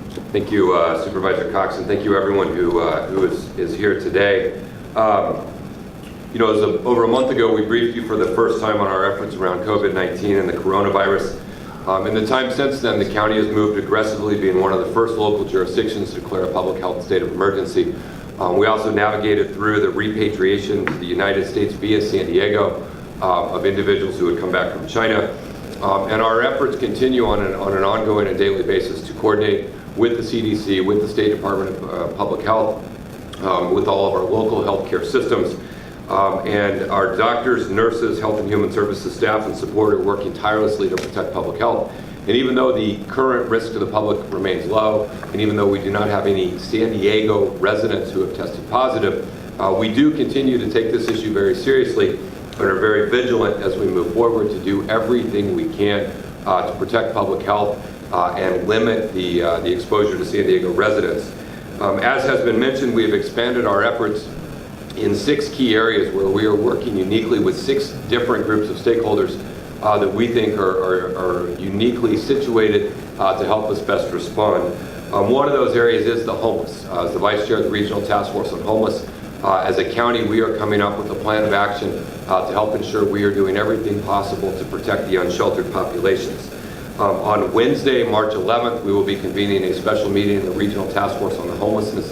Thank you, Supervisor Cox, and thank you everyone who is here today. You know, over a month ago, we briefed you for the first time on our efforts around COVID-19 and the coronavirus. In the time since then, the county has moved aggressively, being one of the first local jurisdictions to declare a public health state of emergency. We also navigated through the repatriation to the United States via San Diego of individuals who had come back from China. And our efforts continue on an ongoing and daily basis to coordinate with the CDC, with the State Department of Public Health, with all of our local healthcare systems. And our doctors, nurses, health and human services staff and support are working tirelessly to protect public health. And even though the current risk to the public remains low, and even though we do not have any San Diego residents who have tested positive, we do continue to take this issue very seriously and are very vigilant as we move forward to do everything we can to protect public health and limit the exposure to San Diego residents. As has been mentioned, we have expanded our efforts in 6 key areas where we are working uniquely with 6 different groups of stakeholders that we think are uniquely situated to help us best respond. One of those areas is the homeless. As the Vice Chair of the Regional Task Force on Homeless, as a county, we are coming up with a plan of action to help ensure we are doing everything possible to protect the unsheltered populations. On Wednesday, March 11th, we will be convening a special meeting in the Regional Task Force on the Homelessness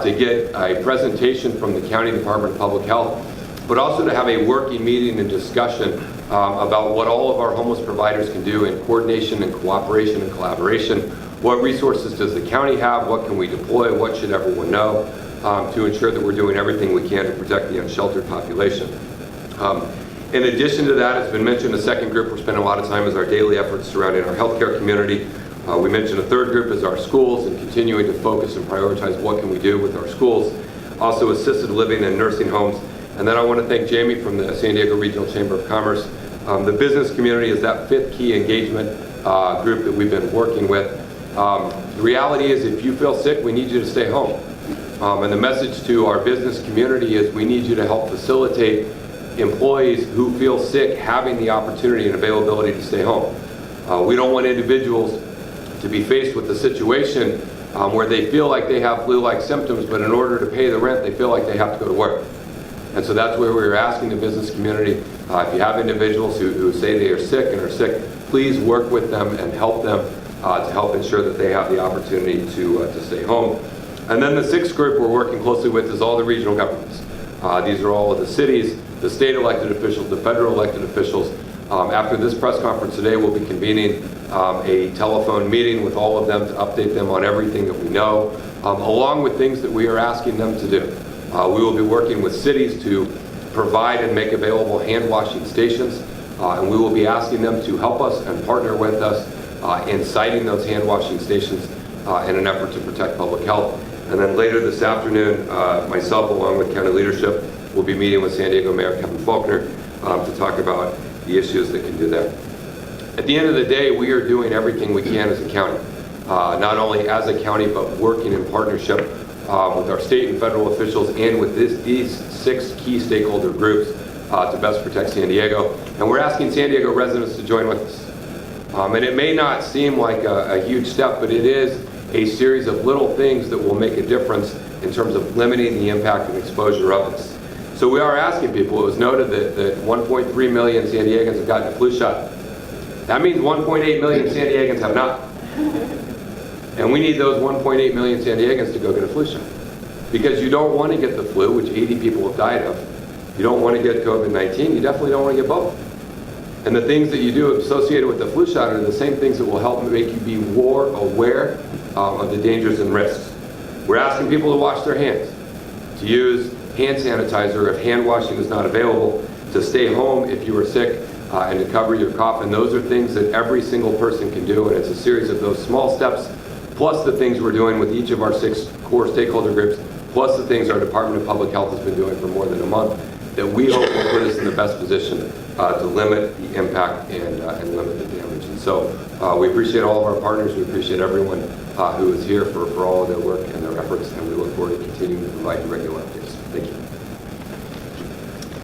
to get a presentation from the County Department of Public Health, but also to have a working meeting and discussion about what all of our homeless providers can do in coordination and cooperation and collaboration. What resources does the county have? What can we deploy? What should everyone know to ensure that we're doing everything we can to protect the unsheltered population? In addition to that, it's been mentioned, a second group we're spending a lot of time is our daily efforts surrounding our healthcare community. We mentioned a third group is our schools and continuing to focus and prioritize what can we do with our schools. Also assisted living and nursing homes. And then I want to thank Jamie from the San Diego Regional Chamber of Commerce. The business community is that 5th key engagement group that we've been working with. The reality is if you feel sick, we need you to stay home. And the message to our business community is we need you to help facilitate employees who feel sick having the opportunity and availability to stay home. We don't want individuals to be faced with a situation where they feel like they have flu-like symptoms, but in order to pay the rent, they feel like they have to go to work. And so that's where we're asking the business community, if you have individuals who say they are sick and are sick, please work with them and help them to help ensure that they have the opportunity to stay home. And then the 6th group we're working closely with is all the regional governments. These are all of the cities, the state elected officials, the federal elected officials. After this press conference today, we'll be convening a telephone meeting with all of them to update them on everything that we know, along with things that we are asking them to do. We will be working with cities to provide and make available hand washing stations, and we will be asking them to help us and partner with us in siting those hand washing stations in an effort to protect public health. And then later this afternoon, myself along with county leadership will be meeting with San Diego Mayor Kevin Faulconer to talk about the issues that can do that. At the end of the day, we are doing everything we can as a county, not only as a county, but working in partnership with our state and federal officials and with these 6 key stakeholder groups to best protect San Diego. And we're asking San Diego residents to join with us. And it may not seem like a huge step, but it is a series of little things that will make a difference in terms of limiting the impact and exposure of this. So we are asking people, it was noted that 1.3 million San Diegans have gotten a flu shot. That means 1.8 million San Diegans have not. And we need those 1.8 million San Diegans to go get a flu shot. Because you don't want to get the flu, which 80 people have died of. You don't want to get COVID-19, you definitely don't want to get both. And the things that you do associated with the flu shot are the same things that will help make you be more aware of the dangers and risks. We're asking people to wash their hands, to use hand sanitizer if hand washing is not available, to stay home if you are sick, and to cover your cough. And those are things that every single person can do, and it's a series of those small steps, plus the things we're doing with each of our 6 core stakeholder groups, plus the things our Department of Public Health has been doing for more than a month, that we hope will put us in the best position to limit the impact and limit the damage. And so we appreciate all of our partners, we appreciate everyone who is here for all of their work and their efforts, and we look forward to continuing to provide you regular updates. Thank you.